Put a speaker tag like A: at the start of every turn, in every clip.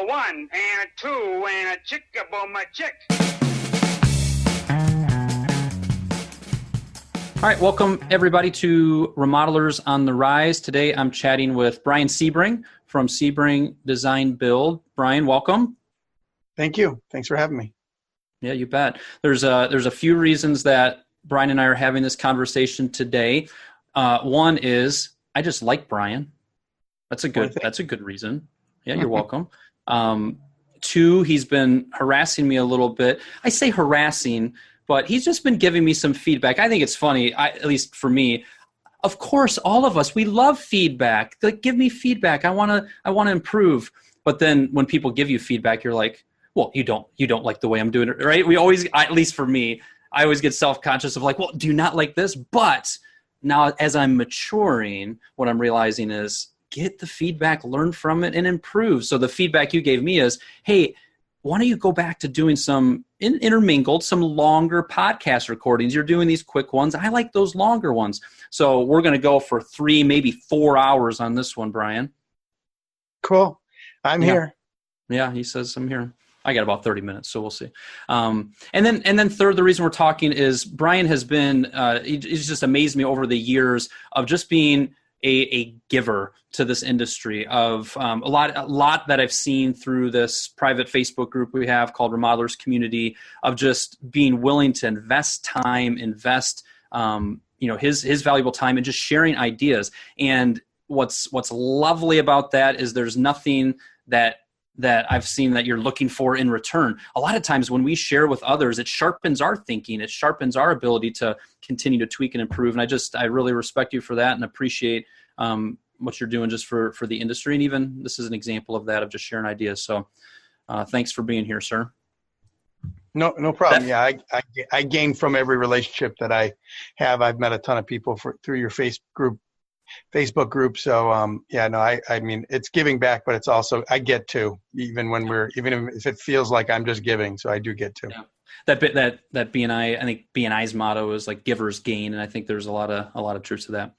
A: a one and a two and a chick-a-boom a chick.
B: All right, welcome everybody to Remodelers on the Rise. Today I'm chatting with Bryan Sebring from Sebring Design Build. Bryan, welcome.
C: Thank you. Thanks for having me.
B: Yeah, you bet. There's a few reasons that Bryan and I are having this conversation today. One is I just like Bryan. That's a good reason. Yeah, you're welcome. Two, he's been harassing me a little bit. I say harassing, but he's just been giving me some feedback. I think it's funny, at least for me. Of course, all of us, we love feedback. Like, give me feedback. I want to improve. But then when people give you feedback, you're like, well, you don't like the way I'm doing it, right? We always, at least for me, I always get self-conscious of like, well, do you not like this? But now as I'm maturing, what I'm realizing is get the feedback, learn from it, and improve. So the feedback you gave me is, hey, why don't you go back to doing some intermingled, some longer podcast recordings? You're doing these quick ones. I like those longer ones. So we're going to go for 3, maybe 4 hours on this one, Bryan.
C: Cool. I'm here.
B: Yeah, he says I'm here. I got about 30 minutes, so we'll see. And then third, the reason we're talking is Bryan has been, he's just amazed me over the years of just being a giver to this industry of a lot that I've seen through this private Facebook group we have called Remodelers Community, of just being willing to invest time, his valuable time, and just sharing ideas. And what's lovely about that is there's nothing that I've seen that you're looking for in return. A lot of times when we share with others, it sharpens our thinking. It sharpens our ability to continue to tweak and improve. And I really respect you for that and appreciate what you're doing just for the industry. And even this is an example of that, of just sharing ideas. So thanks for being here, sir.
C: No problem. Yeah, I gain from every relationship that I have. I've met a ton of people through your Facebook group. So I mean, it's giving back, but it's also, I get to, even if it feels like I'm just giving. So I do get to.
B: Yeah. That BNI, I think BNI's motto is like givers gain. And I think there's a lot of truth to that.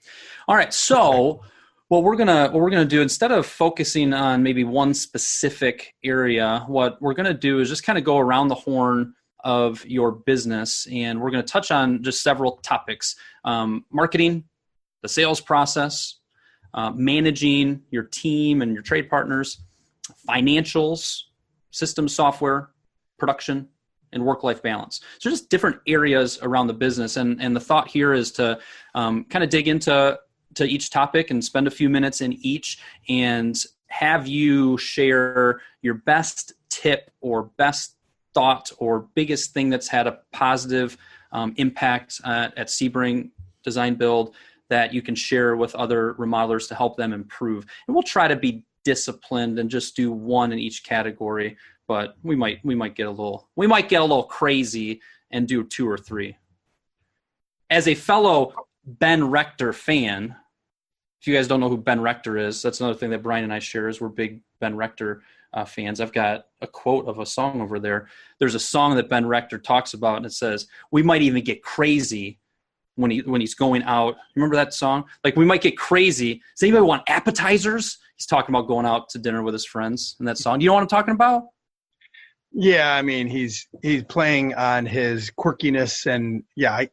B: All right. So what we're going to do, instead of focusing on maybe one specific area, what we're going to do is just kind of go around the horn of your business. And we're going to touch on just several topics: marketing, the sales process, managing your team and your trade partners, financials, system software, production, and work-life balance. So just different areas around the business. And the thought here is to kind of dig into each topic and spend a few minutes in each and have you share your best tip or best thought or biggest thing that's had a positive impact at Sebring Design Build that you can share with other remodelers to help them improve. And we'll try to be disciplined and just do one in each category, but we might get a little crazy and do 2 or 3. As a fellow Ben Rector fan, if you guys don't know who Ben Rector is, that's another thing that Bryan and I share, is we're big Ben Rector fans. I've got a quote of a song over there. There's a song that Ben Rector talks about, and it says, "We might even get crazy when he's going out." Remember that song? Like, we might get crazy. Does anybody want appetizers? He's talking about going out to dinner with his friends in that song. You know what I'm talking about?
C: Yeah, I mean, he's playing on his quirkiness, and I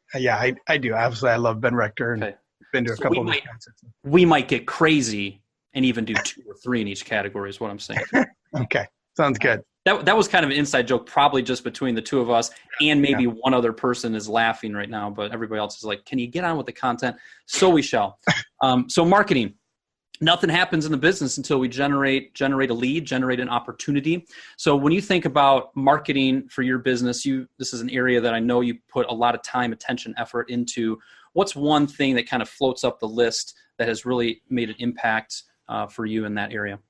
C: do. Obviously, I love Ben Rector and been to a couple of his concerts.
B: We might get crazy and even do 2 or 3 in each category is what I'm saying.
C: Okay, sounds good.
B: That was kind of an inside joke, probably just between the two of us, and maybe one other person is laughing right now, but everybody else is like, can you get on with the content? So we shall. So marketing. Nothing happens in the business until we generate a lead, generate an opportunity. So when you think about marketing for your business, this is an area that I know you put a lot of time, attention, effort into. What's one thing that kind of floats up the list that has really made an impact for you in that area?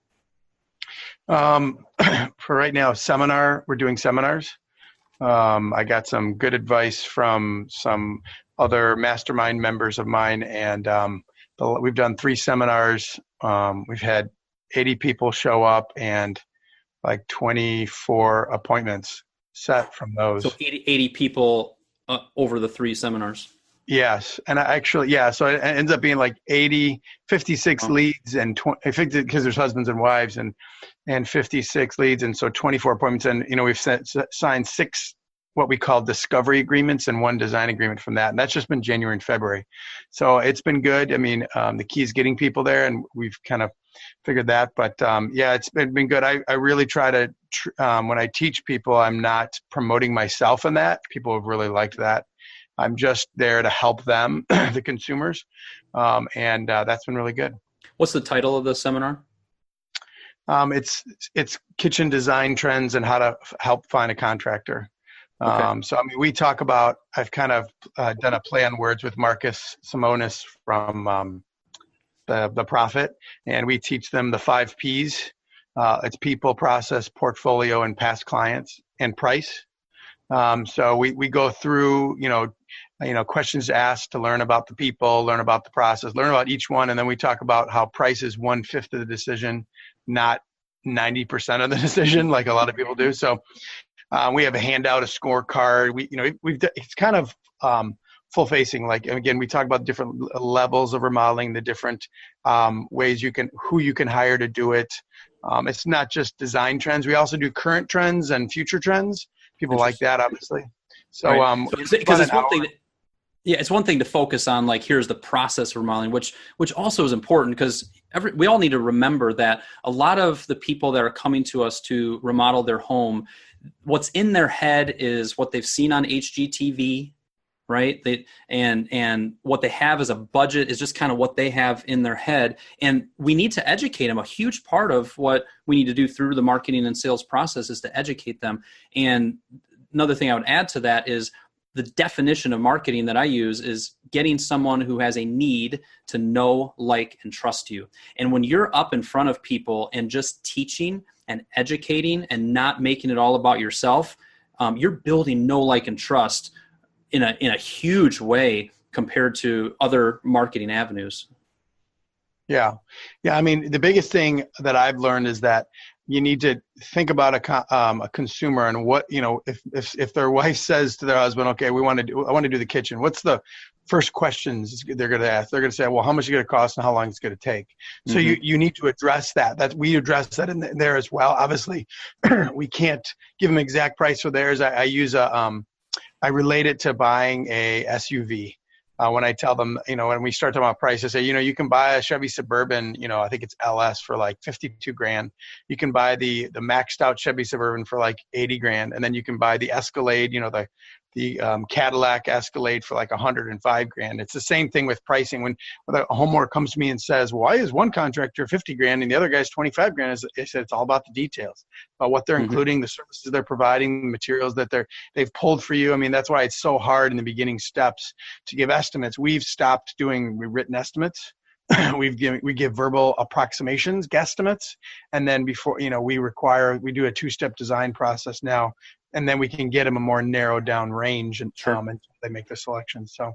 C: For right now, we're doing seminars. I got some good advice from some other mastermind members of mine, and we've done 3 seminars. We've had 80 people show up and like 24 appointments set from those.
B: So 80 people over the 3 seminars.
C: Yes. And so it ends up being like 56 leads and 20, because there's husbands and wives and 56 leads. And so 24 appointments. And, we've signed 6, what we call discovery agreements and 1 design agreement from that. And that's just been January and February. So it's been good. I mean, the key is getting people there, and we've kind of figured that, but it's been good. I really try to, when I teach people, I'm not promoting myself in that. People have really liked that. I'm just there to help them, the consumers, and that's been really good.
B: What's the title of the seminar?
C: It's kitchen design trends and how to help find a contractor. Okay. So I mean, we talk about. I've kind of done a play on words with Marcus Simonis from the Prophet, and we teach them the 5 Ps. It's people, process, portfolio, and past clients, and price. So we go through, questions asked to learn about the people, learn about the process, learn about each one. And then we talk about how price is 1/5 of the decision, not 90% of the decision, like a lot of people do. So we have a handout, a scorecard. It's kind of full facing. Like, again, we talk about different levels of remodeling, the different ways who you can hire to do it. It's not just design trends. We also do current trends and future trends. People like that, obviously. So,
B: because it's one thing. It's one thing to focus on, like, here's the process of remodeling, which also is important, because we all need to remember that a lot of the people that are coming to us to remodel their home, what's in their head is what they've seen on HGTV, right? And what they have as a budget is just kind of what they have in their head. And we need to educate them. A huge part of what we need to do through the marketing and sales process is to educate them. And another thing I would add to that is the definition of marketing that I use is getting someone who has a need to know, like, and trust you. And when you're up in front of people and just teaching and educating and not making it all about yourself, you're building know, like, and trust in a huge way compared to other marketing avenues.
C: Yeah. I mean, the biggest thing that I've learned is that you need to think about a consumer, and what, if their wife says to their husband, okay, I want to do the kitchen. What's the first questions they're going to ask? They're going to say, well, how much is it going to cost and how long it's going to take? So you need to address that. We address that in there as well. Obviously, we can't give them exact price for theirs. I relate it to buying a SUV. When I tell them, when we start talking about price, I say, you can buy a Chevy Suburban, I think it's LS, for like $52,000. You can buy the maxed out Chevy Suburban for like $80,000. And then you can buy the Escalade, the Cadillac Escalade for like $105,000. It's the same thing with pricing. When a homeowner comes to me and says, why is one contractor $50,000 and the other guy's $25,000? I said, it's all about the details, about what they're including, the services they're providing, the materials that they've pulled for you. I mean, that's why it's so hard in the beginning steps to give estimates. We've stopped doing written estimates. We give verbal approximations, guesstimates, and then before, we do a 2-step design process now, and then we can get them a more narrowed down range, and they make the selection. So,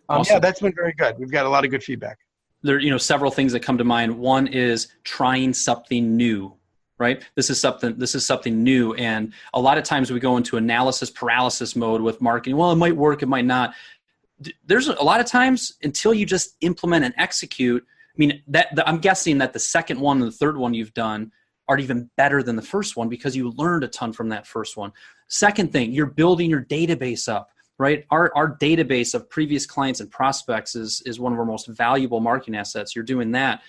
C: awesome. That's been very good. We've got a lot of good feedback.
B: There are, several things that come to mind. One is trying something new, right? This is something new. And a lot of times we go into analysis paralysis mode with marketing. Well, it might work, it might not. There's a lot of times until you just implement and execute. I mean, I'm guessing that the second one and the third one you've done are even better than the first one because you learned a ton from that first one. Second thing, you're building your database up, right? Our database of previous clients and prospects is one of our most valuable marketing assets. You're doing that.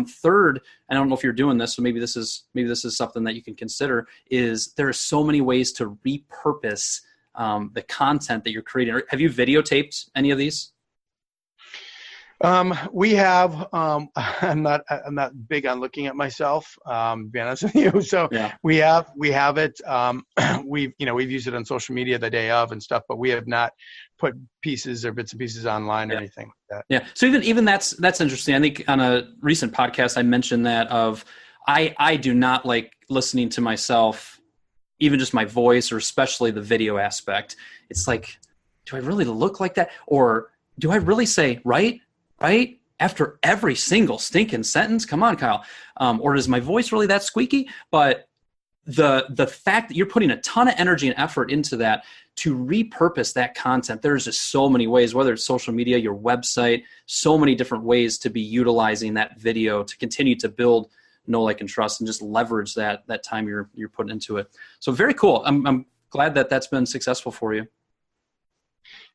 B: Third, I don't know if you're doing this, so maybe this is something that you can consider, is there are so many ways to repurpose the content that you're creating. Have you videotaped any of these?
C: We have. I'm not big on looking at myself. To be honest with you. So we have it. We've used it on social media the day of and stuff, but we have not put pieces or bits and pieces online or anything like that. Yeah.
B: So even that's interesting. I think on a recent podcast I mentioned that I do not like listening to myself, even just my voice, or especially the video aspect. It's like, do I really look like that? Or do I really say right after every single stinking sentence? Come on, Kyle. Or is my voice really that squeaky? But the fact that you're putting a ton of energy and effort into that to repurpose that content, there's just so many ways, whether it's social media, your website, so many different ways to be utilizing that video to continue to build know, like, and trust, and just leverage that time you're putting into it. So very cool. I'm glad that that's been successful for you.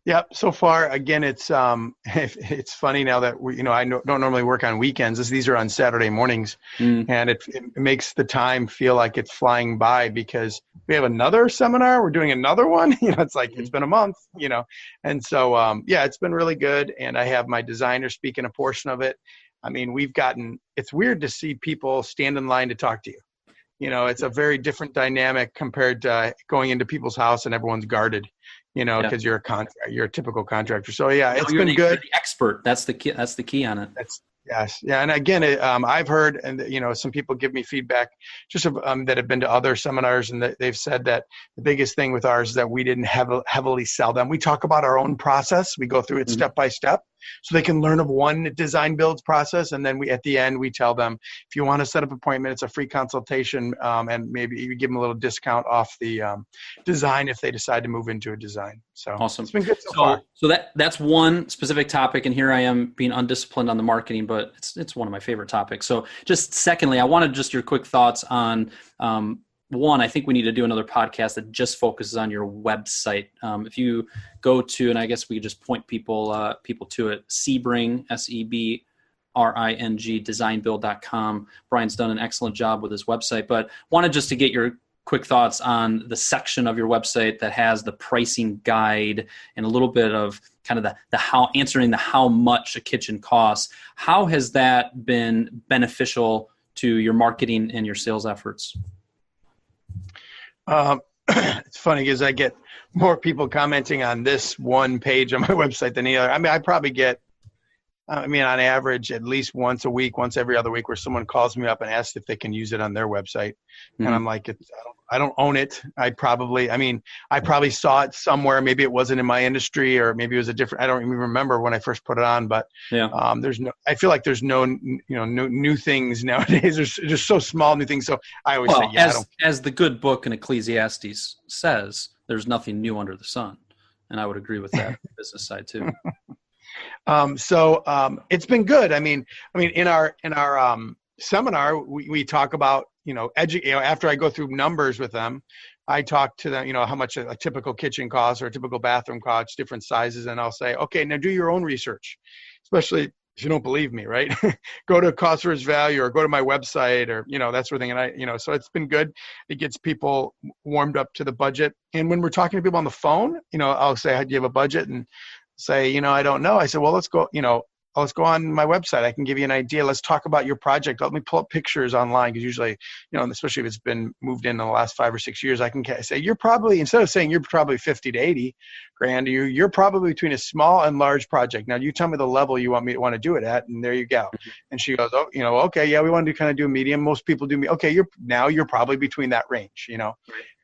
C: Yeah, so far, again, it's funny now that I don't normally work on weekends. These are on Saturday mornings, and it makes the time feel like it's flying by because we have another seminar. We're doing another one. It's like it's been a month. And so it's been really good. And I have my designer speaking a portion of it. I mean, it's weird to see people stand in line to talk to you. It's a very different dynamic compared to going into people's house and everyone's guarded. Because you're a typical contractor. So it's been good.
B: You're the expert. That's the key on it.
C: Yes. Yeah. And again, I've heard, and some people give me feedback just that have been to other seminars, and they've said that the biggest thing with ours is that we didn't heavily sell them. We talk about our own process. We go through it step by step, so they can learn of one design build process. And then at the end, we tell them, if you want to set up an appointment, it's a free consultation. And maybe you give them a little discount off the design if they decide to move into a design. So
B: awesome.
C: It's been good so far.
B: So that's one specific topic. And here I am being undisciplined on the marketing, but it's one of my favorite topics. So just secondly, I wanted just your quick thoughts on, one, I think we need to do another podcast that just focuses on your website. If you go to, and I guess we could just point people to it, Sebring, Sebring, designbuild.com. Bryan's done an excellent job with his website, but wanted just to get your quick thoughts on the section of your website that has the pricing guide and a little bit of kind of the how much a kitchen costs. How has that been beneficial to your marketing and your sales efforts?
C: It's funny because I get more people commenting on this one page on my website than the other. I mean, I probably get, on average, at least once a week, once every other week, where someone calls me up and asks if they can use it on their website. And I'm like, I don't own it. I probably saw it somewhere. Maybe it wasn't in my industry, or maybe it was I don't even remember when I first put it on, but I feel like there's no new things nowadays. There's just so small new things. So I always say,
B: as the good book in Ecclesiastes says, there's nothing new under the sun. And I would agree with that business side too. So it's been good. I mean, in our seminar, we talk about, after I go through numbers with them, I talk to them, how much a typical kitchen costs or a typical bathroom costs, different sizes. And I'll say, okay, now do your own research, especially if you don't believe me, right? Go to cost versus value, or go to my website, or, that sort of thing. And so it's been good. It gets people warmed up to the budget. And when we're talking to people on the phone, I'll say, do you have a budget? And say, I don't know. I said, well, let's go on my website. I can give you an idea. Let's talk about your project. Let me pull up pictures online. Because usually, especially if it's been moved in the last 5 or 6 years, I can say, you're probably, instead of saying you're probably 50 to 80 grand, you're probably between a small and large project. Now you tell me the level you want to do it at, and there you go. And she goes, okay, yeah, we want to kind of do a medium. Most people do okay, you're probably between that range,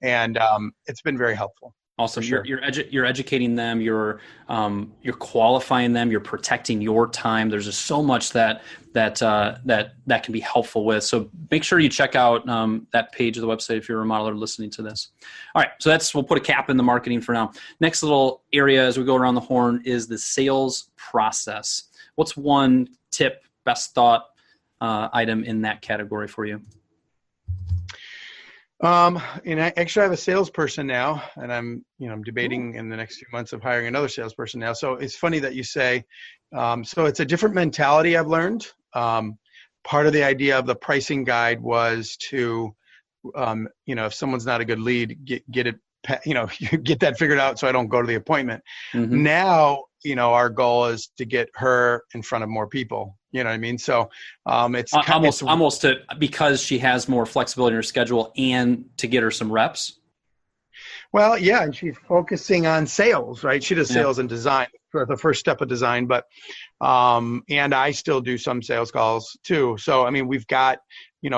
B: and it's been very helpful. Awesome.
C: Sure.
B: You're educating them. You're qualifying them. You're protecting your time. There's just so much that can be helpful with. So make sure you check out that page of the website if you're a remodeler listening to this. All right. So we'll put a cap in the marketing for now. Next little area as we go around the horn is the sales process. What's one tip, best thought item in that category for you?
C: And I actually have a salesperson now, and I'm debating in the next few months of hiring another salesperson now. So it's funny that you say, so it's a different mentality I've learned. Part of the idea of the pricing guide was to, if someone's not a good lead, get it, get that figured out so I don't go to the appointment. Mm-hmm. Now, our goal is to get her in front of more people. You know what I mean? So it's
B: almost because she has more flexibility in her schedule and to get her some reps.
C: Well, yeah, and she's focusing on sales, right? She does sales and design for the first step of design, but and I still do some sales calls too. So we've got,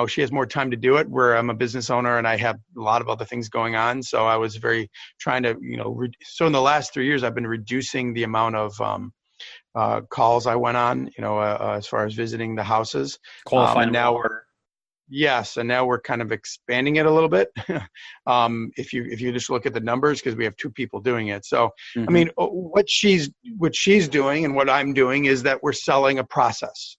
C: she has more time to do it, where I'm a business owner and I have a lot of other things going on. So I was very trying to, so in the last 3 years, I've been reducing the amount of calls I went on, as far as visiting the houses.
B: Qualifying
C: now Yes, and now we're kind of expanding it a little bit. If you just look at the numbers, because we have 2 people doing it. So, I mean, what she's doing and what I'm doing is that we're selling a process,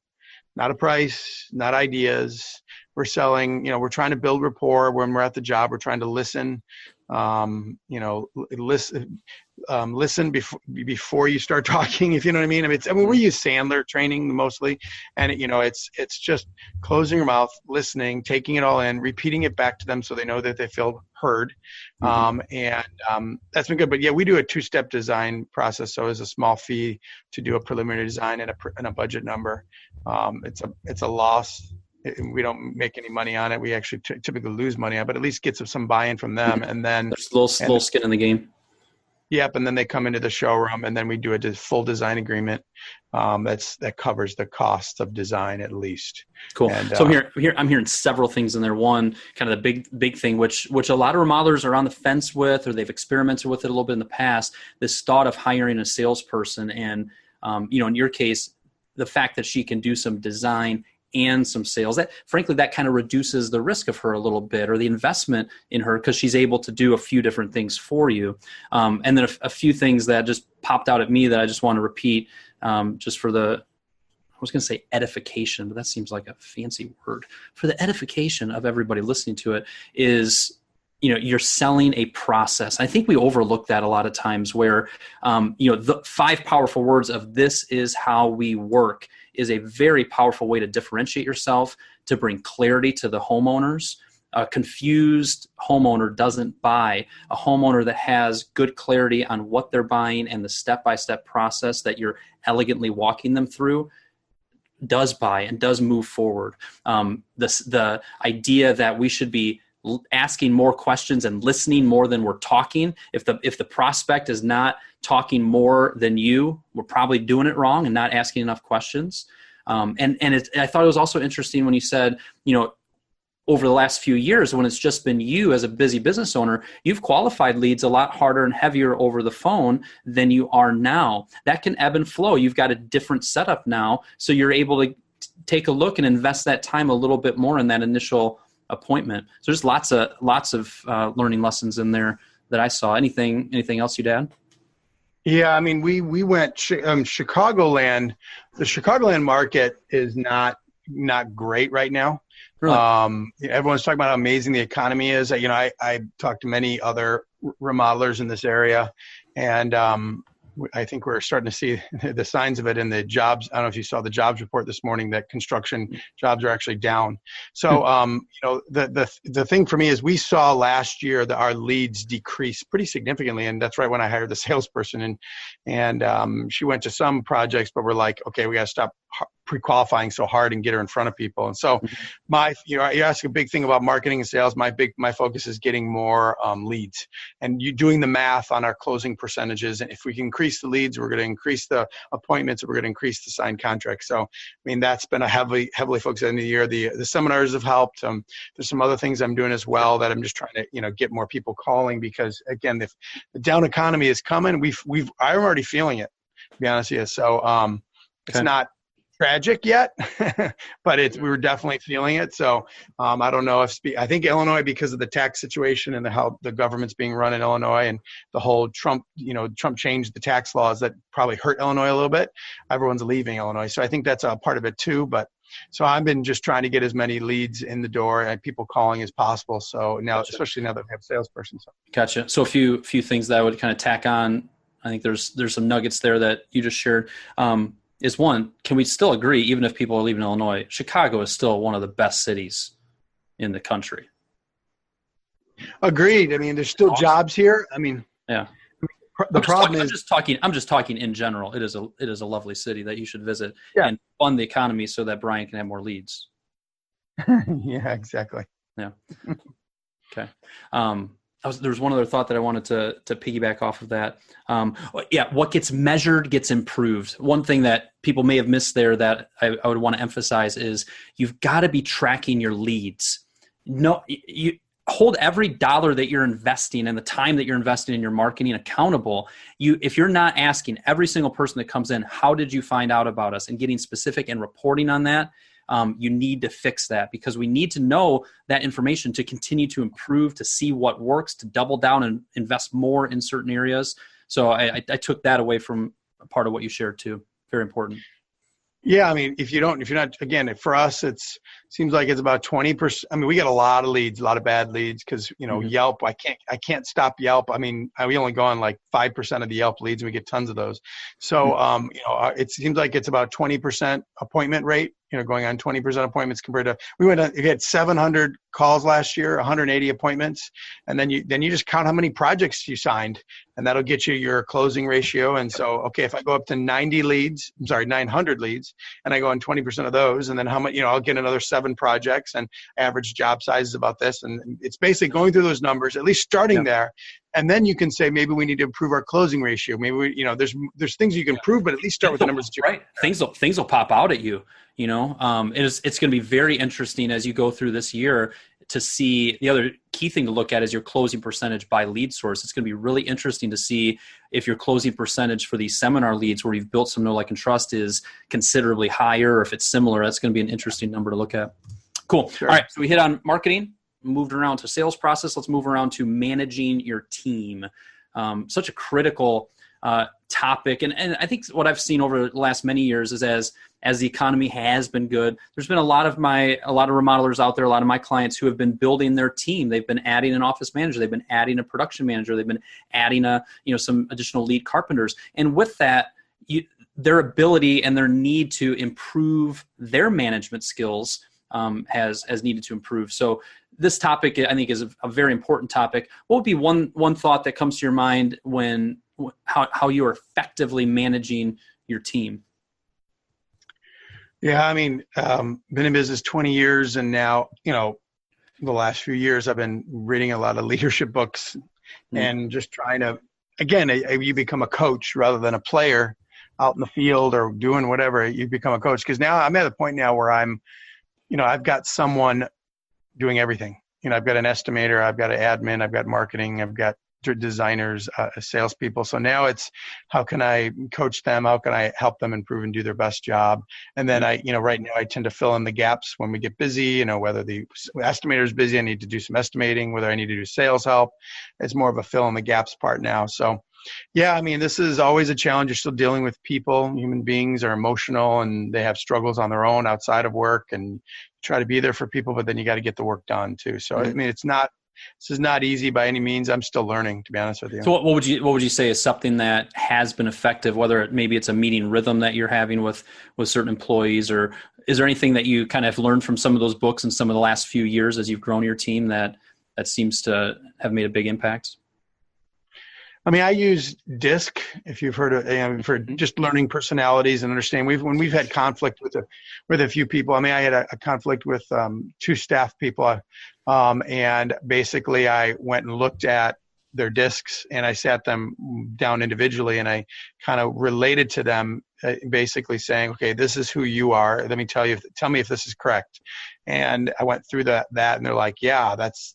C: not a price, not ideas. We're selling, we're trying to build rapport when we're at the job. We're trying to listen, listen before you start talking, if you know what I mean. We use Sandler training mostly, and it's just closing your mouth, listening, taking it all in, repeating it back to them so they know that they feel heard. And that's been good. But yeah, we do a 2-step design process. So it's a small fee to do a preliminary design and a budget number. It's a loss. We don't make any money on it. We actually typically lose money on it, but at least get some buy-in from them. And then
B: there's a little skin in the game.
C: Yep. And then they come into the showroom, and then we do a full design agreement that covers the cost of design at least.
B: Cool.
C: And,
B: so I'm hearing several things in there. One, kind of the big thing, which a lot of remodelers are on the fence with, or they've experimented with it a little bit in the past, this thought of hiring a salesperson. And, in your case, the fact that she can do some design and some sales, that frankly, that kind of reduces the risk of her a little bit, or the investment in her, because she's able to do a few different things for you. And then a few things that just popped out at me that I just want to repeat, just for I was going to say edification, but that seems like a fancy word. For the edification of everybody listening to it is, you're selling a process. I think we overlook that a lot of times, where, the 5 powerful words of "this is how we work" is a very powerful way to differentiate yourself, to bring clarity to the homeowners. A confused homeowner doesn't buy. A homeowner that has good clarity on what they're buying and the step-by-step process that you're elegantly walking them through does buy and does move forward. The idea that we should be asking more questions and listening more than we're talking. If the prospect is not talking more than you, we're probably doing it wrong and not asking enough questions. I thought it was also interesting when you said, over the last few years, when it's just been you as a busy business owner, you've qualified leads a lot harder and heavier over the phone than you are now. That can ebb and flow. You've got a different setup now, so you're able to take a look and invest that time a little bit more in that initial appointment. So there's lots of learning lessons in there that I saw. Anything else you'd add?
C: Yeah, we went Chicagoland. The Chicagoland market is not great right now.
B: Really?
C: Everyone's talking about how amazing the economy is. I talked to many other remodelers in this area, and I think we're starting to see the signs of it in the jobs. I don't know if you saw the jobs report this morning that construction jobs are actually down. So, the thing for me is we saw last year that our leads decreased pretty significantly. And that's right when I hired the salesperson, and she went to some projects, but we're like, okay, we got to stop pre-qualifying so hard and get her in front of people. And so you ask a big thing about marketing and sales. My focus is getting more leads, and you doing the math on our closing percentages. And if we can increase the leads, we're going to increase the appointments, we're going to increase the signed contracts. So, that's been a heavily focused end of the year. The seminars have helped. There's some other things I'm doing as well that I'm just trying to, get more people calling, because again, if the down economy is coming, I'm already feeling it, to be honest with you. So, it's not tragic yet, but we're definitely feeling it. So I don't know I think Illinois, because of the tax situation and how the government's being run in Illinois, and the whole Trump changed the tax laws that probably hurt Illinois a little bit. Everyone's leaving Illinois. So I think that's a part of it too. But so I've been just trying to get as many leads in the door and people calling as possible. So now, especially now that we have a salesperson. So.
B: Gotcha. So a few things that I would kind of tack on. I think there's some nuggets there that you just shared. Is one, can we still agree, even if people are leaving Illinois, Chicago is still one of the best cities in the country?
C: Agreed. There's still jobs here.
B: Yeah.
C: The problem is,
B: I'm just talking in general. It is a lovely city that you should visit and fund the economy so that Bryan can have more leads.
C: Yeah, exactly.
B: Yeah. Okay. There was one other thought that I wanted to piggyback off of that. What gets measured gets improved. One thing that people may have missed there that I would want to emphasize is you've got to be tracking your leads. No, you hold every dollar that you're investing and the time that you're investing in your marketing accountable. If you're not asking every single person that comes in, how did you find out about us, and getting specific and reporting on that, you need to fix that, because we need to know that information to continue to improve, to see what works, to double down and invest more in certain areas. So I took that away from a part of what you shared too. Very important.
C: Yeah, I mean, if you're not, again, for us, seems like it's about 20%. I mean, we get a lot of leads, a lot of bad leads, because Yelp. I can't stop Yelp. I mean, we only go on like 5% of the Yelp leads, and we get tons of those. So, it seems like it's about 20% appointment rate. Going on 20% appointments compared to we had 700 calls last year, 180 appointments, and then you just count how many projects you signed, and that'll get you your closing ratio. And so, okay, if I go up to 900 leads, and I go on 20% of those, and then how much, I'll get another 7 projects, and average job size is about this. And it's basically going through those numbers, at least starting there. And then you can say, maybe we need to improve our closing ratio. Maybe we, there's things you can improve, but at least start with the numbers.
B: Right. Things will pop out at you. It's going to be very interesting as you go through this year to see. The other key thing to look at is your closing percentage by lead source. It's going to be really interesting to see if your closing percentage for these seminar leads where you've built some know, like, and trust is considerably higher, or if it's similar. That's going to be an interesting number to look at. Cool. Sure. All right. So we hit on marketing, moved around to sales process. Let's move around to managing your team. Such a critical topic. And I think what I've seen over the last many years is as the economy has been good, there's been a lot of remodelers out there, a lot of my clients who have been building their team. They've been adding an office manager. They've been adding a production manager. They've been adding some additional lead carpenters. And with that, their ability and their need to improve their management skills has needed to improve. So this topic, I think, is a very important topic. What would be one thought that comes to your mind when how you are effectively managing your team?
C: Yeah, I mean, been in business 20 years, and now, the last few years I've been reading a lot of leadership books and just trying to, again, you become a coach rather than a player out in the field or doing whatever. You become a coach, because now I'm at a point now where I've got someone doing everything. I've got an estimator, I've got an admin, I've got marketing, I've got designers, salespeople. So now it's, how can I coach them? How can I help them improve and do their best job? And then right now I tend to fill in the gaps when we get busy, whether the estimator is busy, I need to do some estimating, whether I need to do sales help. It's more of a fill in the gaps part now. So yeah, I mean, this is always a challenge. You're still dealing with people. Human beings are emotional, and they have struggles on their own outside of work, and try to be there for people, but then you got to get the work done too. So, I mean, this is not easy by any means. I'm still learning, to be honest with you.
B: So what would you say is something that has been effective, whether maybe it's a meeting rhythm that you're having with certain employees, or is there anything that you kind of learned from some of those books in some of the last few years as you've grown your team that seems to have made a big impact?
C: I mean, I use DISC, if you've heard of, for just learning personalities and understanding. When we've had conflict with a few people. I mean, I had a conflict with 2 staff people, and basically I went and looked at their discs, and I sat them down individually, and I kind of related to them, basically saying, okay, this is who you are. Let me tell me if this is correct. And I went through that, and they're like, yeah, that's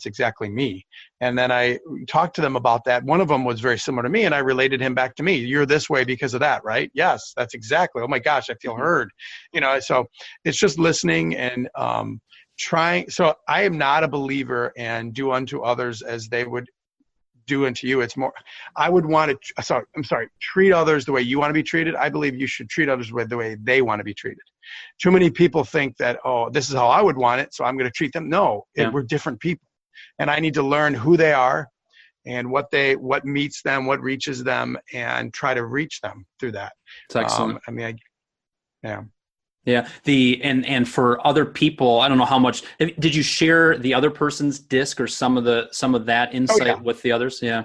C: exactly me. And then I talked to them about that. One of them was very similar to me, and I related him back to me. You're this way because of that, right? Yes, that's exactly. Oh my gosh, I feel heard. So it's just listening and trying. So I am not a believer in do unto others as they would do unto you. It's more, I would want to, treat others the way you want to be treated. I believe you should treat others the way they want to be treated. Too many people think that, oh, this is how I would want it, so I'm going to treat them. No, we're different people. And I need to learn who they are and what meets them, what reaches them, and try to reach them through that.
B: It's excellent.
C: Yeah.
B: Yeah. And for other people, I don't know how much, did you share the other person's disc or some of that insight with the others? Yeah.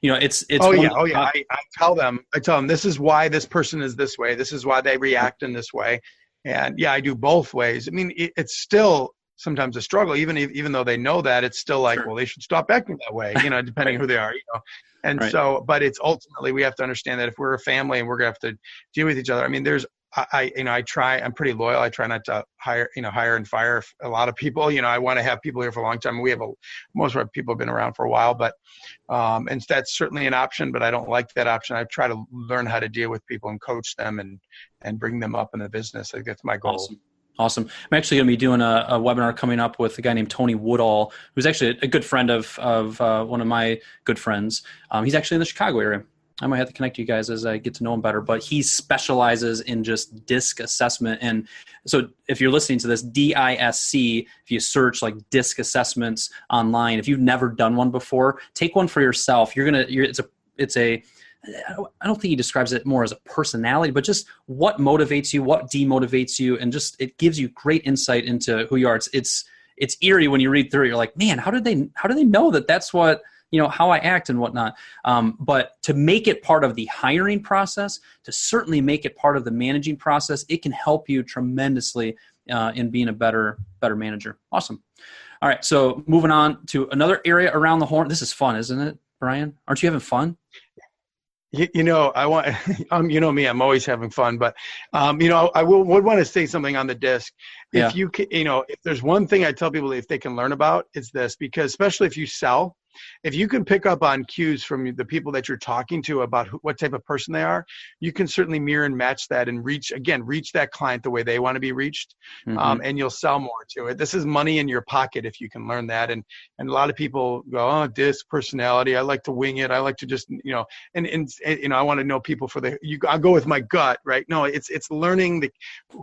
B: It's,
C: I tell them, this is why this person is this way. This is why they react in this way. And yeah, I do both ways. I mean, it's still sometimes a struggle, even though they know that, it's still like, well, they should stop acting that way, depending who they are, And so, but it's ultimately, we have to understand that if we're a family and we're going to have to deal with each other, I mean, I'm pretty loyal. I try not to hire and fire a lot of people. I want to have people here for a long time. Most of our people have been around for a while, but, and that's certainly an option, but I don't like that option. I try to learn how to deal with people and coach them and bring them up in the business. I think that's my goal.
B: Awesome. Awesome. I'm actually going to be doing a webinar coming up with a guy named Tony Woodall, who's actually a good friend of one of my good friends. He's actually in the Chicago area. I might have to connect you guys as I get to know him better, but he specializes in just DISC assessment. And so if you're listening to this, DISC, if you search like DISC assessments online, if you've never done one before, take one for yourself. I don't think he describes it more as a personality, but just what motivates you, what demotivates you, and just it gives you great insight into who you are. It's eerie when you read through it. You're like, man, how did they know that that's what, how I act and whatnot. But to make it part of the hiring process, to certainly make it part of the managing process, it can help you tremendously in being a better manager. Awesome. All right, so moving on to another area around the horn. This is fun, isn't it, Bryan? Aren't you having fun?
C: I want, me, I'm always having fun, but, I would want to say something on the DISC. If you can, if there's one thing I tell people if they can learn about, it's this, because especially if you sell, if you can pick up on cues from the people that you're talking to about what type of person they are, you can certainly mirror and match that and reach that client the way they want to be reached. And you'll sell more to it. This is money in your pocket if you can learn that. And a lot of people go, oh, DISC personality. I like to wing it. I like to just, I want to know people I'll go with my gut, right? No, it's learning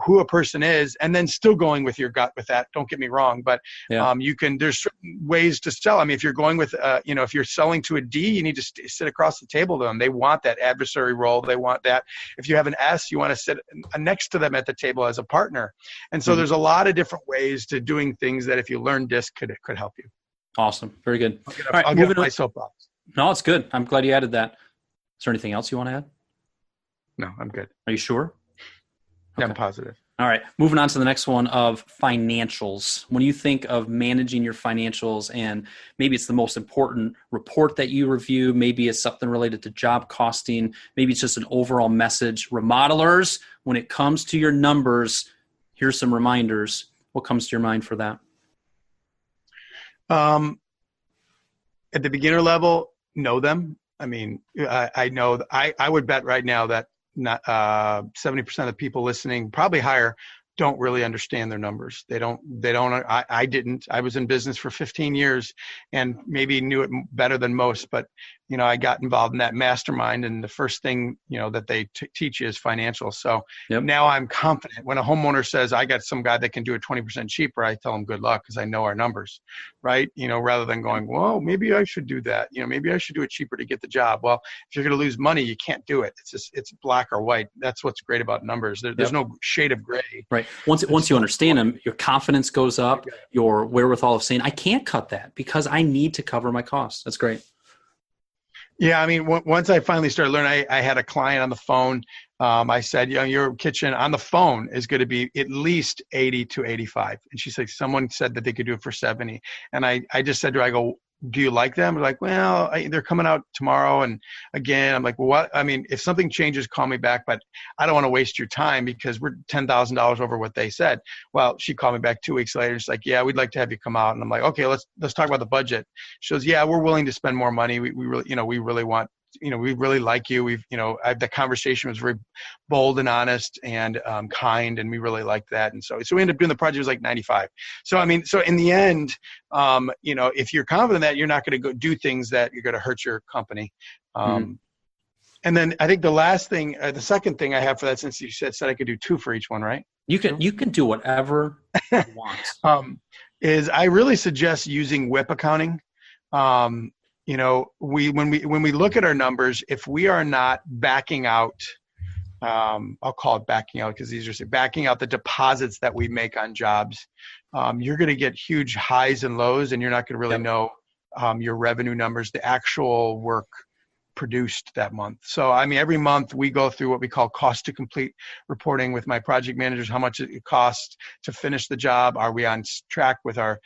C: who a person is and then still going with your gut with that. Don't get me wrong, but there's certain ways to sell. I mean, if you're going with, if you're selling to a D, you need to sit across the table to them. They want that adversary role. They want that. If you have an S, you want to sit next to them at the table as a partner. And so there's a lot of different ways to doing things that if you learn DISC could help you.
B: Awesome. Very good.
C: I'll get my soapbox.
B: No, it's good. I'm glad you added that. Is there anything else you want to add?
C: No, I'm good.
B: Are you sure?
C: Yeah, I'm positive.
B: All right, moving on to the next one of financials. When you think of managing your financials, and maybe it's the most important report that you review, maybe it's something related to job costing, maybe it's just an overall message. Remodelers, when it comes to your numbers, here's some reminders. What comes to your mind for that?
C: At the beginner level, know them. I mean, I know I would bet right now that not 70% of the people listening, probably higher, don't really understand their numbers. They don't, I didn't. I was in business for 15 years and maybe knew it better than most, but I got involved in that mastermind, and the first thing, that they teach you is financial. So now I'm confident when a homeowner says, I got some guy that can do it 20% cheaper, I tell them good luck because I know our numbers, right? Rather than going, well, maybe I should do that. Maybe I should do it cheaper to get the job. Well, if you're going to lose money, you can't do it. It's black or white. That's what's great about numbers. There's no shade of gray.
B: Right. Once you understand them, your confidence goes up, your wherewithal of saying, I can't cut that because I need to cover my costs. That's great.
C: Yeah, I mean, once I finally started learning, I had a client on the phone. I said, your kitchen on the phone is going to be at least 80 to 85. And she said, someone said that they could do it for 70. And I just said to her, I go, do you like them? They're like, well, they're coming out tomorrow. And again, I'm like, well, what? I mean, if something changes, call me back, but I don't want to waste your time because we're $10,000 over what they said. Well, she called me back 2 weeks later. She's like, yeah, we'd like to have you come out. And I'm like, okay, let's talk about the budget. She goes, yeah, we're willing to spend more money. We really, we really want, we really like you. The conversation was very bold and honest and kind, and we really liked that. And so we ended up doing the project. It was like 95. So, I mean, so in the end, if you're confident that you're not going to go do things that you're going to hurt your company. And then I think the second thing I have for that, since you said I could do 2 for each one, right? You can
B: do whatever you want.
C: Is I really suggest using WIP accounting. When we look at our numbers, if we are not backing out, I'll call it backing out because these are backing out the deposits that we make on jobs, you're going to get huge highs and lows, and you're not going to really know your revenue numbers, the actual work produced that month. So, I mean, every month we go through what we call cost to complete reporting with my project managers, how much it costs to finish the job. Are we on track with our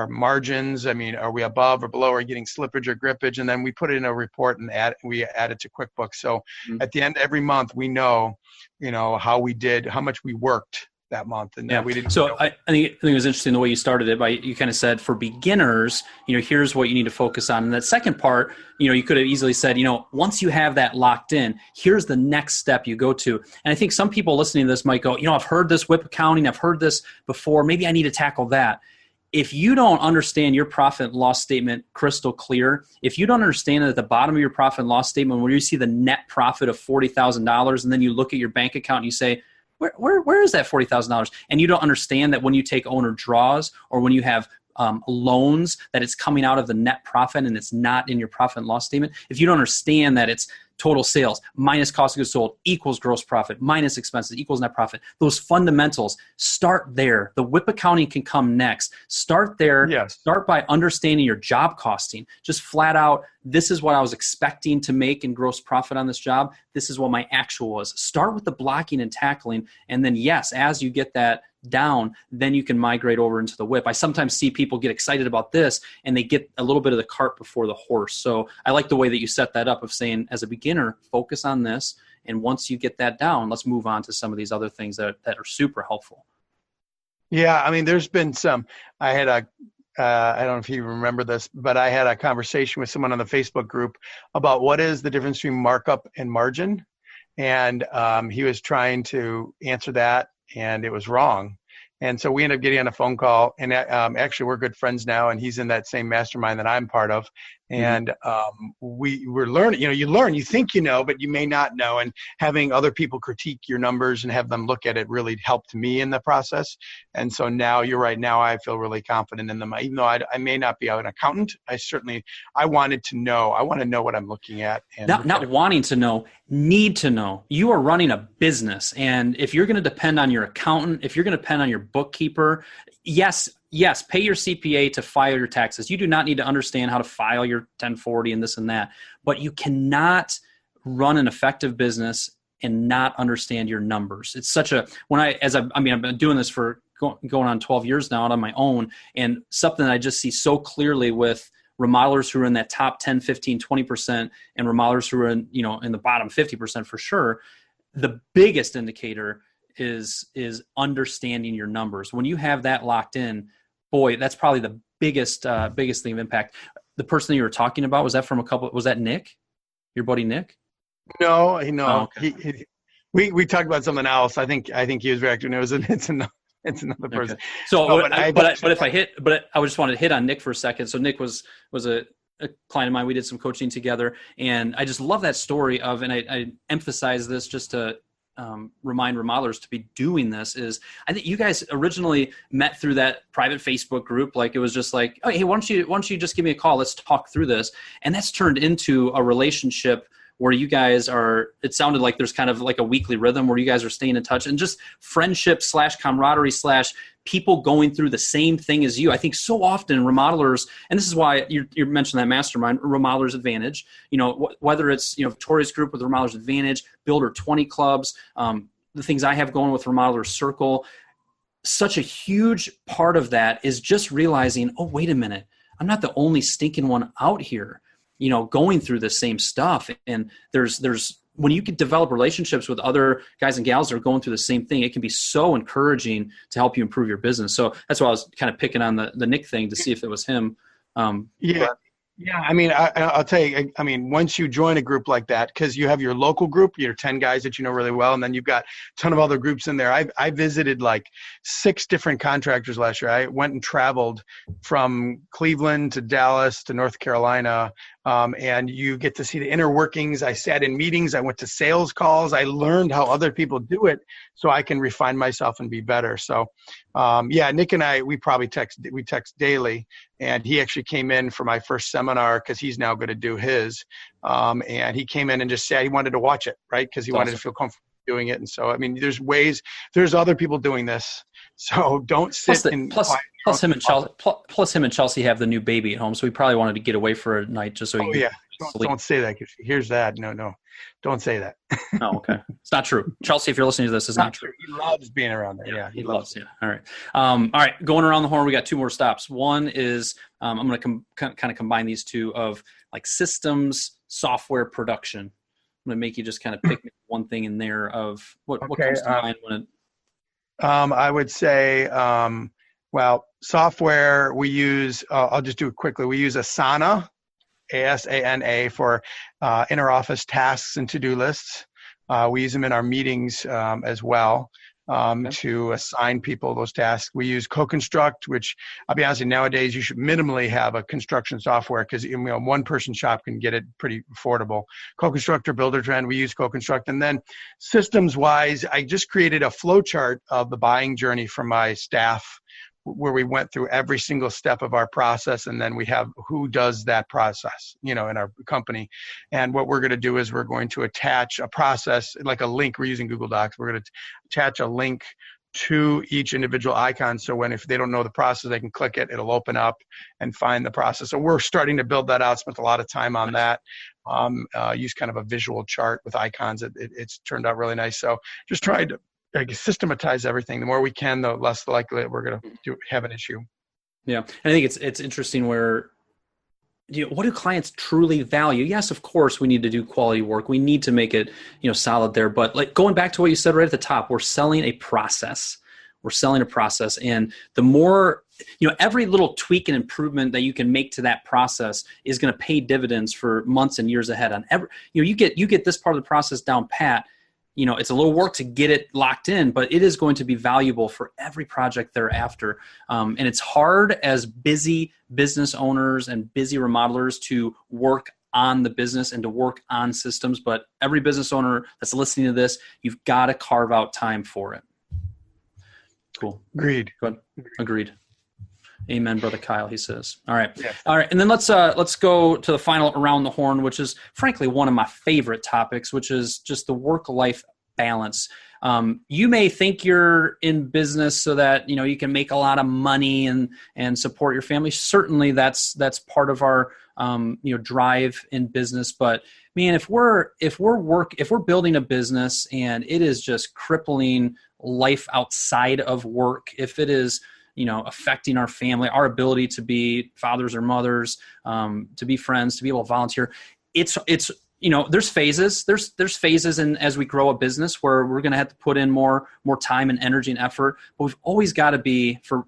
C: margins? I mean, are we above or below? Are we getting slippage or grippage? And then we put it in a report and we add it to QuickBooks. So at the end, every month we know, how we did, how much we worked that month. And
B: Yeah.
C: we didn't.
B: So I think it was interesting the way you started it by, you kind of said for beginners, here's what you need to focus on. And that second part, you could have easily said, once you have that locked in, here's the next step you go to. And I think some people listening to this might go, I've heard this WIP accounting, I've heard this before, maybe I need to tackle that. If you don't understand your profit and loss statement crystal clear, if you don't understand that at the bottom of your profit and loss statement, where you see the net profit of $40,000, and then you look at your bank account and you say, where is that $40,000? And you don't understand that when you take owner draws or when you have loans, that it's coming out of the net profit and it's not in your profit and loss statement. If you don't understand that it's total sales minus cost of goods sold equals gross profit minus expenses equals net profit, those fundamentals, start there. The WIP accounting can come next. Start there.
C: Yes.
B: Start by understanding your job costing. Just flat out, this is what I was expecting to make in gross profit on this job. This is what my actual was. Start with the blocking and tackling. And then, yes, as you get that down, then you can migrate over into the WIP. I sometimes see people get excited about this and they get a little bit of the cart before the horse. So I like the way that you set that up of saying, as a beginner, focus on this. And once you get that down, let's move on to some of these other things that are super helpful.
C: Yeah. I mean, there's been some, I had I don't know if you remember this, but I had a conversation with someone on the Facebook group about what is the difference between markup and margin. And he was trying to answer that, and it was wrong. And so we ended up getting on a phone call, and actually we're good friends now, and he's in that same mastermind that I'm part of. And we were learning, you learn, you think you know, but you may not know. And having other people critique your numbers and have them look at it really helped me in the process. And so now you're right. Now I feel really confident in them. Even though I may not be an accountant, I wanted to know. I want to know what I'm looking at. And
B: not wanting to know, need to know. You are running a business. And if you're going to depend on your accountant, if you're going to depend on your bookkeeper, yes, pay your CPA to file your taxes. You do not need to understand how to file your 1040 and this and that. But you cannot run an effective business and not understand your numbers. It's such a, I've been doing this for going on 12 years now out on my own, and something that I just see so clearly with remodelers who are in that top 10, 15, 20%, and remodelers who are in the bottom 50% for sure. The biggest indicator is understanding your numbers. When you have that locked in, boy, that's probably the biggest thing of impact. The person that you were talking about, was that Nick? Your buddy Nick?
C: No.
B: Oh, okay.
C: We talked about something else. I think he was reacting. It's another person.
B: Okay. So, I just wanted to hit on Nick for a second. So Nick was a client of mine. We did some coaching together, and I just love that story of, and I emphasize this just to remind remodelers to be doing this, is I think you guys originally met through that private Facebook group. Like, it was just like, oh, hey, why don't you just give me a call? Let's talk through this. And that's turned into a relationship where you guys it sounded like there's kind of like a weekly rhythm where you guys are staying in touch, and just friendship / camaraderie / people going through the same thing as you. I think so often remodelers, and this is why you mentioned that mastermind, Remodelers Advantage, whether it's, Victoria's group with Remodelers Advantage, Builder 20 clubs, the things I have going with Remodeler Circle, such a huge part of that is just realizing, oh, wait a minute, I'm not the only stinking one out here, going through the same stuff. And there's when you can develop relationships with other guys and gals that are going through the same thing, it can be so encouraging to help you improve your business. So that's why I was kind of picking on the Nick thing to see if it was him.
C: Yeah. I mean, I'll tell you, once you join a group like that, because you have your local group, you're 10 guys that you know really well, and then you've got a ton of other groups in there. I visited like 6 different contractors last year. I went and traveled from Cleveland to Dallas to North Carolina, and you get to see the inner workings. I sat in meetings. I went to sales calls. I learned how other people do it so I can refine myself and be better. So, Nick and I, we text daily, and he actually came in for my first seminar because he's now going to do his. And he came in and just said he wanted to watch it, right? Because he wanted to feel comfortable doing it. And so, there's other people doing this. So don't sit
B: Plus him and Chelsea have the new baby at home, so he probably wanted to get away for a night just so he could sleep.
C: Don't say that. Here's that. No, don't say that.
B: Oh, okay. It's not true. Chelsea, if you're listening to this, it's not true.
C: He loves being around there. Yeah,
B: he loves. Yeah. All right. All right. Going around the horn, we got 2 more stops. One is I'm going to kind of combine these two of like systems, software, production. I'm going to make you just kind of pick one thing in there of what comes to mind when it.
C: I would say, well, software we use, I'll just do it quickly. We use Asana, ASANA, for inter-office tasks and to-do lists. We use them in our meetings as well to assign people those tasks. We use CoConstruct, which I'll be honest with you, nowadays you should minimally have a construction software because one person shop can get it pretty affordable. CoConstruct or Builder Trend, we use CoConstruct. And then systems wise, I just created a flow chart of the buying journey for my staff, where we went through every single step of our process, and then we have who does that process, in our company. And what we're going to do is we're going to attach a process, like a link. We're using Google Docs. We're going to attach a link to each individual icon. So if they don't know the process, they can click it. It'll open up and find the process. So we're starting to build that out. Spent a lot of time on that. Use kind of a visual chart with icons. It's turned out really nice. So just tried to systematize everything. The more we can, the less likely that we're going to have an issue.
B: Yeah, and I think it's interesting where, what do clients truly value? Yes, of course, we need to do quality work. We need to make it, solid there. But like going back to what you said right at the top, we're selling a process. We're selling a process, and the more, every little tweak and improvement that you can make to that process is going to pay dividends for months and years ahead. On every, you get this part of the process down pat. It's a little work to get it locked in, but it is going to be valuable for every project thereafter. And it's hard as busy business owners and busy remodelers to work on the business and to work on systems. But every business owner that's listening to this, you've got to carve out time for it. Cool.
C: Agreed.
B: Good. Agreed. Amen, Brother Kyle, he says. All right.
C: Yeah.
B: All right. And then let's go to the final around the horn, which is frankly one of my favorite topics, which is just the work-life balance. You may think you're in business so that, you can make a lot of money and support your family. Certainly that's part of our, drive in business. But man, if we're building a business and it is just crippling life outside of work, if it is, affecting our family, our ability to be fathers or mothers, to be friends, to be able to volunteer. It's there's phases. There's phases, and as we grow a business where we're going to have to put in more time and energy and effort. But we've always got to be, for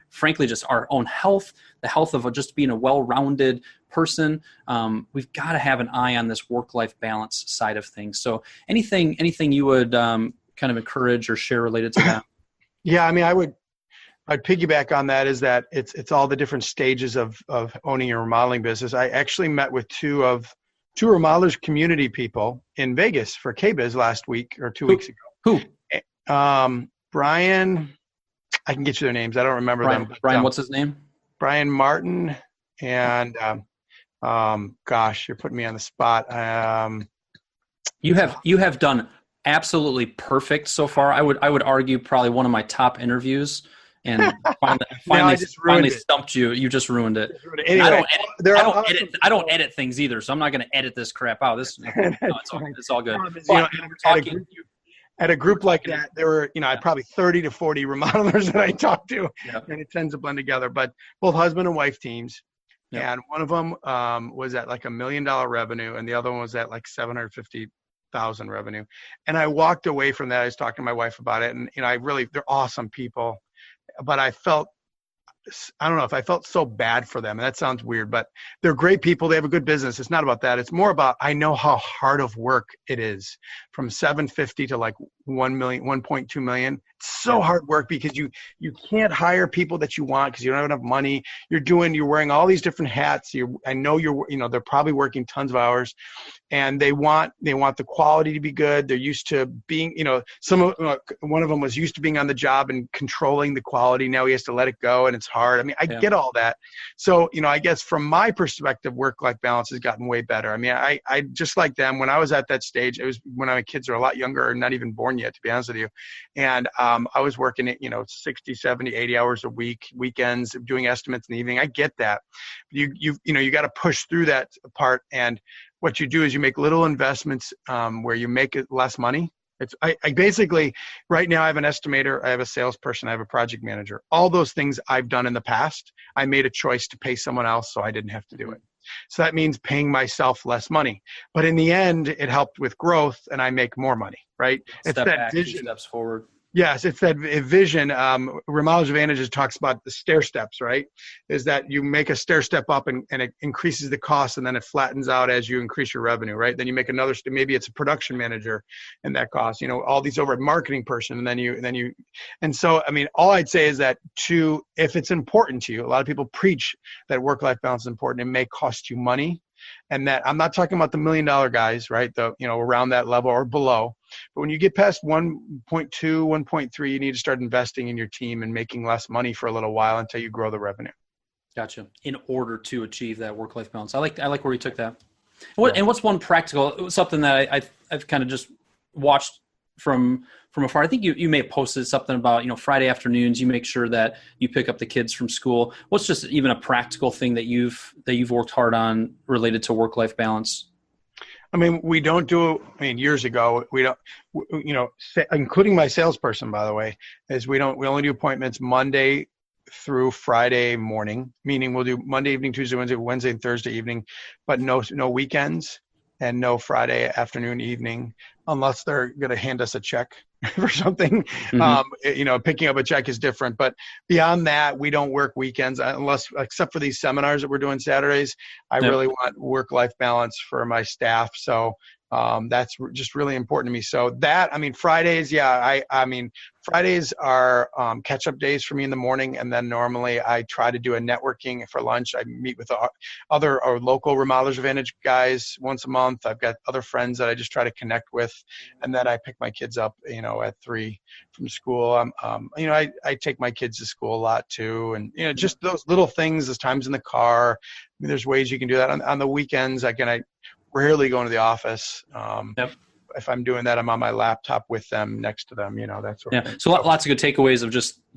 B: frankly, just our own health, the health of just being a well-rounded person. We've got to have an eye on this work-life balance side of things. So anything you would kind of encourage or share related to that?
C: Yeah, I mean, I'd piggyback on that, is that it's all the different stages of owning a remodeling business. I actually met with two remodelers community people in Vegas for KBiz last week or 2 weeks ago.
B: Who?
C: Bryan, I can get you their names. I don't remember them.
B: Bryan, what's his name?
C: Bryan Martin and gosh, you're putting me on the spot.
B: You have done absolutely perfect so far. I would argue probably one of my top interviews. And finally stumped you. You just ruined it.
C: Anyway,
B: I don't edit things either, so I'm not going to edit this crap out. It's all good.
C: At a group like that, there were probably 30 to 40 remodelers that I talked to, and it tends to blend together. But both husband and wife teams, and one of them was at like $1 million revenue, and the other one was at like 750,000 revenue. And I walked away from that. I was talking to my wife about it, and they're awesome people. But I don't know if I felt so bad for them. And that sounds weird, but they're great people. They have a good business. It's not about that. It's more about, I know how hard of work it is from 750 to like 1 million, 1.2 million. It's so hard work because you can't hire people that you want because you don't have enough money. You're wearing all these different hats. I know they're probably working tons of hours, and they want the quality to be good. They're used to being, one of them was used to being on the job and controlling the quality. Now he has to let it go, and it's hard. I mean, I get all that. So, I guess from my perspective, work-life balance has gotten way better. I mean, I just like them. When I was at that stage, it was when my kids are a lot younger or not even born yet, to be honest with you. And I was working at, 60, 70, 80 hours a week, weekends, doing estimates in the evening. I get that. You got to push through that part. And what you do is you make little investments where you make it less money. I basically, right now I have an estimator, I have a salesperson, I have a project manager. All those things I've done in the past, I made a choice to pay someone else so I didn't have to do it. So that means paying myself less money. But in the end, it helped with growth and I make more money, right?
B: Step back, 2 steps forward.
C: Yes, it's that vision. Remodelers Advantages talks about the stair steps, right? Is that you make a stair step up and it increases the cost, and then it flattens out as you increase your revenue, right? Then you make another step. Maybe it's a production manager, and that cost, all these over a marketing person, and so I mean, all I'd say is that if it's important to you, a lot of people preach that work-life balance is important. It may cost you money. And that I'm not talking about the $1 million guys, right? Around that level or below. But when you get past 1.2, 1.3, you need to start investing in your team and making less money for a little while until you grow the revenue.
B: Gotcha. In order to achieve that work-life balance. I like where you took that. And what's one practical, something that I've kind of just watched from afar. I think you may have posted something about, Friday afternoons, you make sure that you pick up the kids from school. What's just even a practical thing that you've worked hard on related to work-life balance?
C: I mean, years ago, we don't, including my salesperson, by the way, we only do appointments Monday through Friday morning, meaning we'll do Monday evening, Tuesday, Wednesday, and Thursday evening, but no weekends and no Friday afternoon, evening, unless they're going to hand us a check for something. Mm-hmm. Picking up a check is different, but beyond that, we don't work weekends except for these seminars that we're doing Saturdays. I really want work-life balance for my staff. So that's just really important to me. So Fridays, Fridays are catch-up days for me in the morning, and then normally I try to do a networking for lunch. I meet with other local Remodelers Advantage guys once a month. I've got other friends that I just try to connect with, and then I pick my kids up, at 3 from school. I take my kids to school a lot too, and just those little things. There's times in the car. There's ways you can do that on the weekends. I rarely go into the office. If I'm doing that, I'm on my laptop with them, next to them, that sort of thing.
B: So lots of good takeaways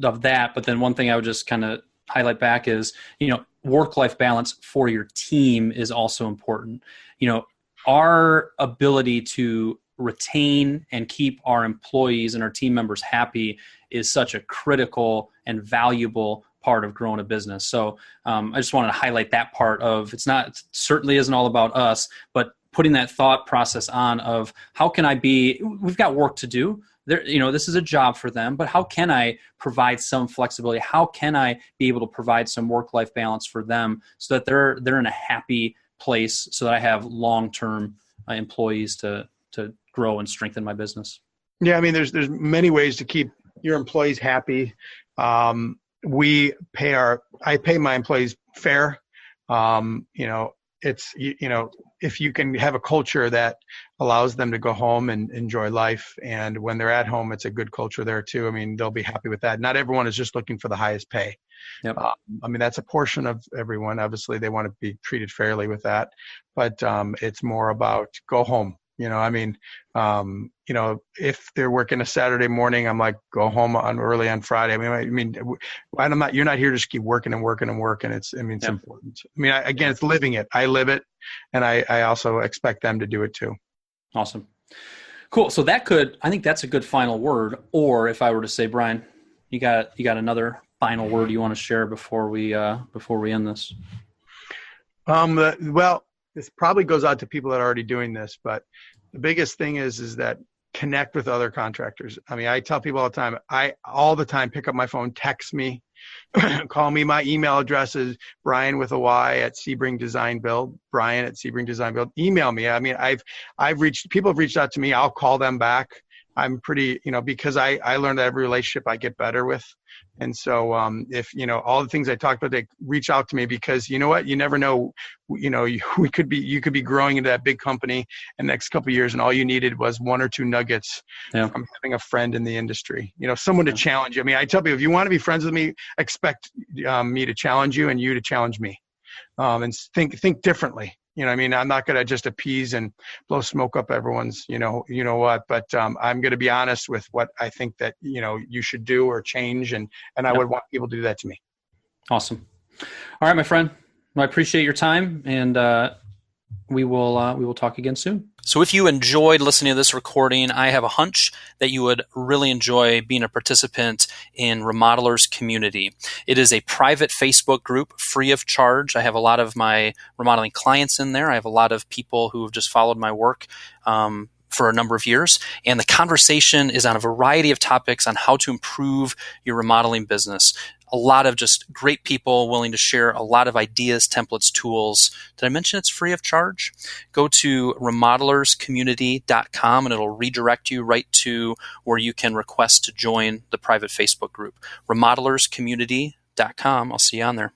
B: of that. But then one thing I would just kind of highlight back is, work-life balance for your team is also important. Our ability to retain and keep our employees and our team members happy is such a critical and valuable part of growing a business. So I just wanted to highlight that part of certainly isn't all about us, but putting that thought process on of how can we've got work to do. This is a job for them, but how can I provide some flexibility? How can I be able to provide some work-life balance for them so that they're in a happy place so that I have long-term employees to grow and strengthen my business?
C: Yeah. I mean, there's many ways to keep your employees happy. I pay my employees fair. If you can have a culture that allows them to go home and enjoy life, and when they're at home, it's a good culture there too. I mean, they'll be happy with that. Not everyone is just looking for the highest pay. Yep. That's a portion of everyone. Obviously, they want to be treated fairly with that, but it's more about go home. If they're working a Saturday morning, I'm like, go home early on Friday. You're not here to just keep working and working and working. It's important. It's living it. I live it. And I also expect them to do it too.
B: Awesome. Cool. So I think that's a good final word. Or if I were to say, Bryan, you got another final word you want to share before we end this?
C: This probably goes out to people that are already doing this, but the biggest thing is that connect with other contractors. I tell people all the time, pick up my phone, text me, call me. My email address is Bryan with a Y at Sebring Design Build, Bryan at Sebring Design Build. Email me. People have reached out to me. I'll call them back. I'm pretty, because I learned that every relationship I get better with. And so if, all the things I talked about, they reach out to me, because you know what, you never know, you could be growing into that big company in the next couple of years, and all you needed was 1 or 2 nuggets from having a friend in the industry, someone to challenge you. I tell people, if you want to be friends with me, expect me to challenge you and you to challenge me, and think differently. I'm not going to just appease and blow smoke up everyone's, but I'm going to be honest with what I think that, you should do or change. And I would want people to do that to me.
B: Awesome. All right, my friend, I appreciate your time, and we will talk again soon. So if you enjoyed listening to this recording, I have a hunch that you would really enjoy being a participant in Remodelers Community. It is a private Facebook group, free of charge. I have a lot of my remodeling clients in there. I have a lot of people who have just followed my work for a number of years, and the conversation is on a variety of topics on how to improve your remodeling business. A lot of just great people willing to share a lot of ideas, templates, tools. Did I mention it's free of charge? Go to remodelerscommunity.com and it'll redirect you right to where you can request to join the private Facebook group. remodelerscommunity.com. I'll see you on there.